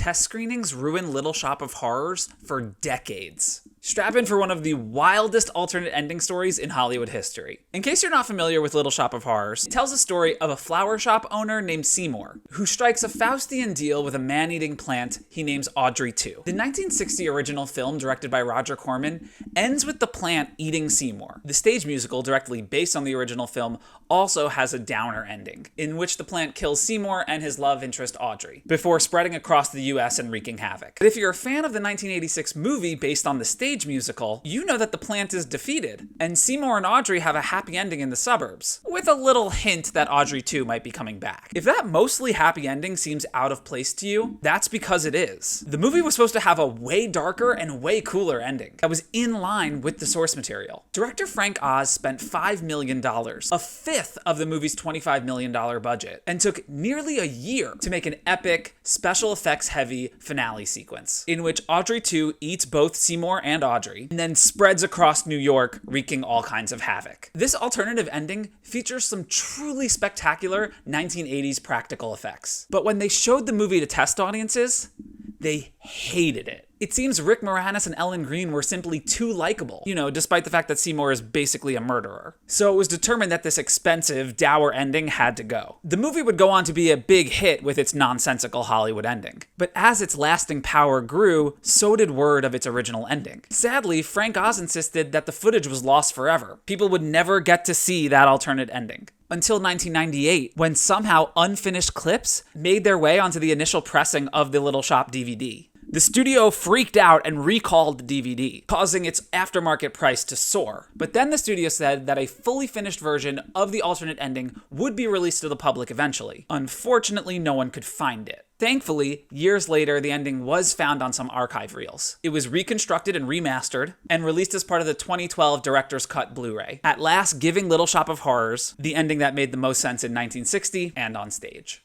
test screenings ruined Little Shop of Horrors for decades. Strap in for one of the wildest alternate ending stories in Hollywood history. In case you're not familiar with Little Shop of Horrors, it tells a story of a flower shop owner named Seymour, who strikes a Faustian deal with a man-eating plant he names Audrey 2. The 1960 original film, directed by Roger Corman, ends with the plant eating Seymour. The stage musical, directly based on the original film, also has a downer ending, in which the plant kills Seymour and his love interest Audrey, before spreading across the US and wreaking havoc. But if you're a fan of the 1986 movie based on the stage musical, you know that the plant is defeated, and Seymour and Audrey have a happy ending in the suburbs, with a little hint that Audrey 2 might be coming back. If that mostly happy ending seems out of place to you, that's because it is. The movie was supposed to have a way darker and way cooler ending that was in line with the source material. Director Frank Oz spent $5 million, a fifth of the movie's $25 million budget, and took nearly a year to make an epic, special effects heavy finale sequence, in which Audrey 2 eats both Seymour and Audrey, and then spreads across New York, wreaking all kinds of havoc. This alternative ending features some truly spectacular 1980s practical effects. But when they showed the movie to test audiences, they hated it. It seems Rick Moranis and Ellen Greene were simply too likable, despite the fact that Seymour is basically a murderer. So it was determined that this expensive, dour ending had to go. The movie would go on to be a big hit with its nonsensical Hollywood ending. But as its lasting power grew, so did word of its original ending. Sadly, Frank Oz insisted that the footage was lost forever. People would never get to see that alternate ending. Until 1998, when somehow unfinished clips made their way onto the initial pressing of the Little Shop DVD. The studio freaked out and recalled the DVD, causing its aftermarket price to soar. But then the studio said that a fully finished version of the alternate ending would be released to the public eventually. Unfortunately, no one could find it. Thankfully, years later, the ending was found on some archive reels. It was reconstructed and remastered, and released as part of the 2012 Director's Cut Blu-ray, at last giving Little Shop of Horrors the ending that made the most sense in 1960 and on stage.